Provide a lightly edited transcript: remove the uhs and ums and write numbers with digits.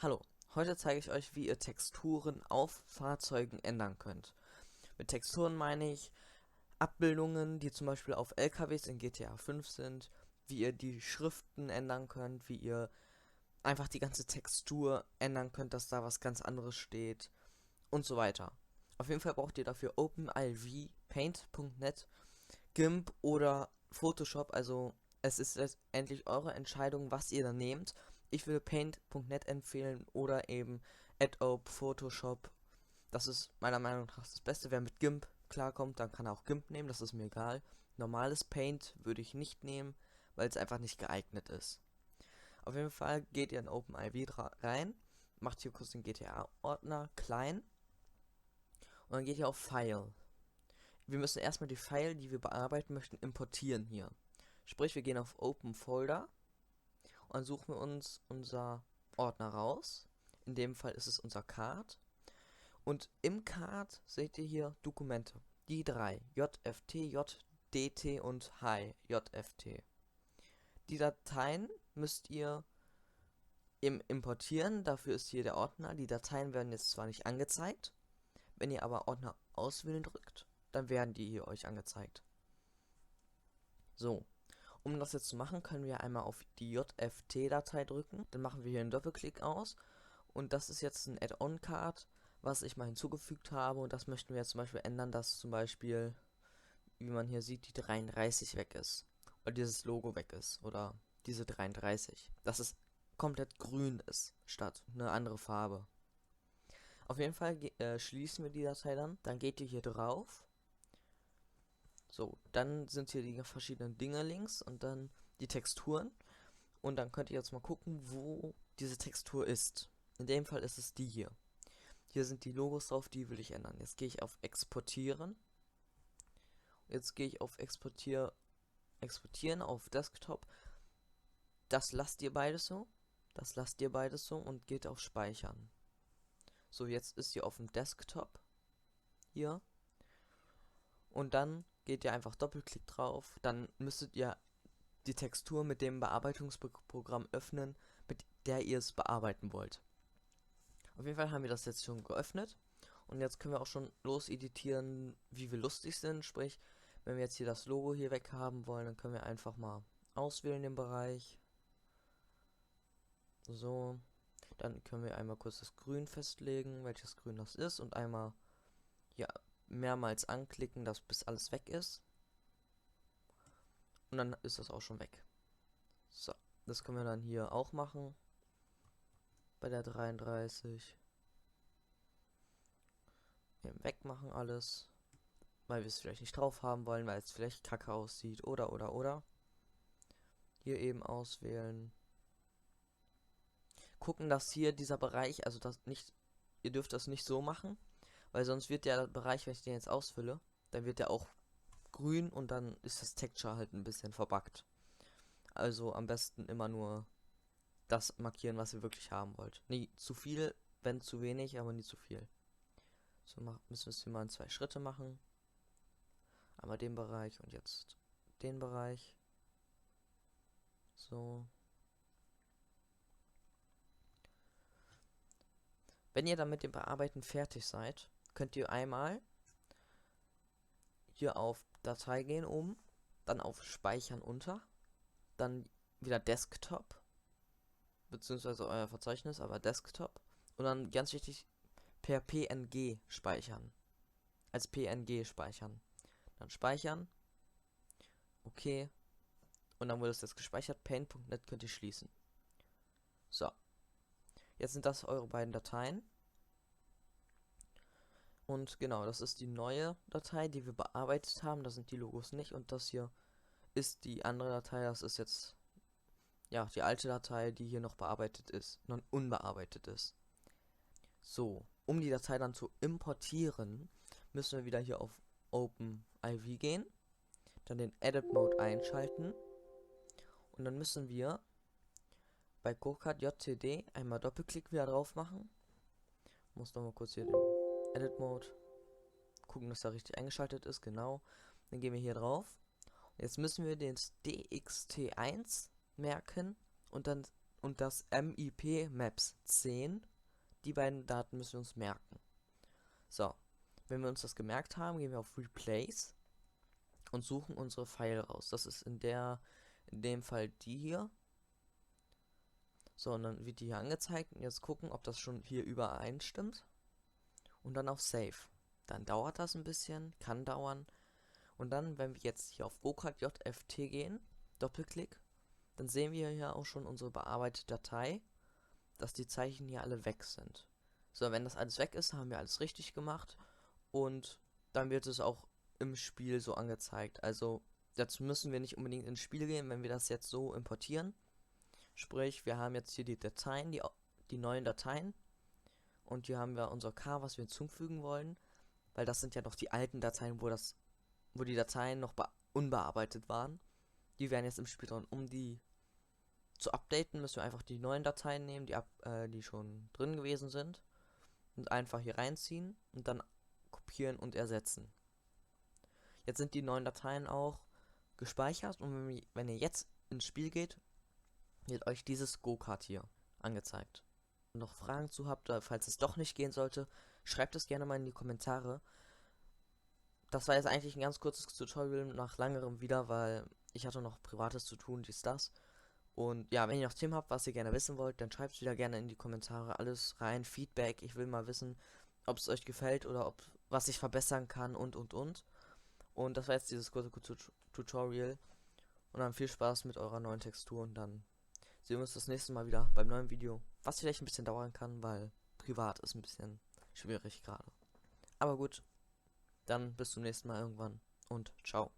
Hallo, heute zeige ich euch, wie ihr Texturen auf Fahrzeugen ändern könnt. Mit Texturen meine ich Abbildungen, die zum Beispiel auf LKWs in GTA 5 sind, wie ihr die Schriften ändern könnt, wie ihr einfach die ganze Textur ändern könnt, dass da was ganz anderes steht und so weiter. Auf jeden Fall braucht ihr dafür OpenIV, Paint.net, GIMP oder Photoshop, also es ist letztendlich eure Entscheidung, was ihr da nehmt. Ich würde Paint.net empfehlen oder eben Adobe Photoshop. Das ist meiner Meinung nach das Beste. Wer mit GIMP klarkommt, dann kann er auch GIMP nehmen, das ist mir egal. Normales Paint würde ich nicht nehmen, weil es einfach nicht geeignet ist. Auf jeden Fall geht ihr in OpenIV rein, macht hier kurz den GTA-Ordner klein und dann geht ihr auf File. Wir müssen erstmal die File, die wir bearbeiten möchten, importieren hier. Sprich, wir gehen auf Open Folder und dann suchen wir uns unser Ordner raus. In dem Fall ist es unser Card. Und im Card seht ihr hier Dokumente. Die drei. JFT, JDT und Hi JFT. Die Dateien müsst ihr importieren. Dafür ist hier der Ordner. Die Dateien werden jetzt zwar nicht angezeigt. Wenn ihr aber Ordner auswählen drückt, dann werden die hier euch angezeigt. So, um das jetzt zu machen, können wir einmal auf die JFT-Datei drücken. Dann machen wir hier einen Doppelklick aus. Und das ist jetzt ein Add-on-Card, was ich mal hinzugefügt habe. Und das möchten wir jetzt zum Beispiel ändern, dass zum Beispiel, wie man hier sieht, die 33 weg ist. Oder dieses Logo weg ist. Oder diese 33. Dass es komplett grün ist, statt eine andere Farbe. Auf jeden Fall schließen wir die Datei dann. Dann geht ihr hier drauf. So, dann sind hier die verschiedenen Dinge links und dann die Texturen. Und dann könnt ihr jetzt mal gucken, wo diese Textur ist. In dem Fall ist es die hier. Hier sind die Logos drauf, die will ich ändern. Jetzt gehe ich auf Exportieren. Jetzt gehe ich auf Exportieren auf Desktop. Das lasst ihr beides so. Das lasst ihr beides so und geht auf Speichern. So, jetzt ist sie auf dem Desktop. Hier. Und dann geht ihr einfach Doppelklick drauf. Dann müsstet ihr die Textur mit dem Bearbeitungsprogramm öffnen, mit der ihr es bearbeiten wollt. Auf jeden Fall haben wir das jetzt schon geöffnet. Und jetzt können wir auch schon los editieren, wie wir lustig sind. Sprich, wenn wir jetzt hier das Logo hier weg haben wollen, dann können wir einfach mal auswählen den Bereich. So. Dann können wir einmal kurz das Grün festlegen, welches Grün das ist. Und einmal ja mehrmals anklicken, dass bis alles weg ist. Und dann ist das auch schon weg. So. Das können wir dann hier auch machen. Bei der 33. Eben wegmachen alles. Weil wir es vielleicht nicht drauf haben wollen, weil es vielleicht kacke aussieht. Oder. Hier eben auswählen. Gucken, dass hier dieser Bereich, also das nicht, ihr dürft das nicht so machen, weil sonst wird der Bereich, wenn ich den jetzt ausfülle, dann wird der auch grün und dann ist das Texture halt ein bisschen verbuggt. Also am besten immer nur das markieren, was ihr wirklich haben wollt. Nie zu viel, wenn zu wenig, aber nie zu viel. So müssen wir mal in 2 Schritte machen. Einmal den Bereich und jetzt den Bereich. So. Wenn ihr dann mit dem Bearbeiten fertig seid, könnt ihr einmal hier auf Datei gehen oben, dann auf Speichern unter, dann wieder Desktop, beziehungsweise euer Verzeichnis, aber Desktop. Und dann ganz wichtig, per PNG speichern. Als PNG speichern. Dann speichern. Okay. Und dann wurde es jetzt gespeichert. Paint.net könnt ihr schließen. So. Jetzt sind das eure beiden Dateien. Und genau, das ist die neue Datei, die wir bearbeitet haben. Da sind die Logos nicht. Und das hier ist die andere Datei. Das ist jetzt, ja, die alte Datei, die hier noch bearbeitet ist. Noch unbearbeitet ist. So, um die Datei dann zu importieren, müssen wir wieder hier auf OpenIV gehen. Dann den Edit Mode einschalten. Und dann müssen wir bei CodeCard JTD einmal Doppelklick wieder drauf machen. Muss nochmal kurz hier den Edit Mode gucken, dass er richtig eingeschaltet ist, genau. Dann gehen wir hier drauf. Jetzt müssen wir den DXT1 merken und dann und das MIP Maps 10. Die beiden Daten müssen wir uns merken. So, wenn wir uns das gemerkt haben, gehen wir auf Replace und suchen unsere File raus. Das ist in dem Fall die hier. So, und dann wird die hier angezeigt und jetzt gucken, ob das schon hier übereinstimmt. Und dann auf Save. Dann dauert das ein bisschen, kann dauern. Und dann, wenn wir jetzt hier auf GoCardJFT gehen, Doppelklick, dann sehen wir hier auch schon unsere bearbeitete Datei, dass die Zeichen hier alle weg sind. So, wenn das alles weg ist, haben wir alles richtig gemacht und dann wird es auch im Spiel so angezeigt. Also dazu müssen wir nicht unbedingt ins Spiel gehen, wenn wir das jetzt so importieren. Sprich, wir haben jetzt hier die Dateien, die neuen Dateien und hier haben wir unser K, was wir hinzufügen wollen, weil das sind ja noch die alten Dateien, wo die Dateien noch unbearbeitet waren. Die werden jetzt im Spiel drin. Um die zu updaten, müssen wir einfach die neuen Dateien nehmen, die schon drin gewesen sind und einfach hier reinziehen und dann kopieren und ersetzen. Jetzt sind die neuen Dateien auch gespeichert und wenn ihr jetzt ins Spiel geht, wird euch dieses Go-Kart hier angezeigt. Und noch Fragen zu habt, falls es doch nicht gehen sollte, schreibt es gerne mal in die Kommentare. Das war jetzt eigentlich ein ganz kurzes Tutorial nach langerem wieder, weil ich hatte noch Privates zu tun, dies, das. Und ja, wenn ihr noch Themen habt, was ihr gerne wissen wollt, dann schreibt es wieder gerne in die Kommentare. Alles rein, Feedback. Ich will mal wissen, ob es euch gefällt oder was ich verbessern kann und. Und das war jetzt dieses kurze Tutorial. Und dann viel Spaß mit eurer neuen Textur und dann sehen wir uns das nächste Mal wieder beim neuen Video. Was vielleicht ein bisschen dauern kann, weil privat ist ein bisschen schwierig gerade. Aber gut, dann bis zum nächsten Mal irgendwann und ciao.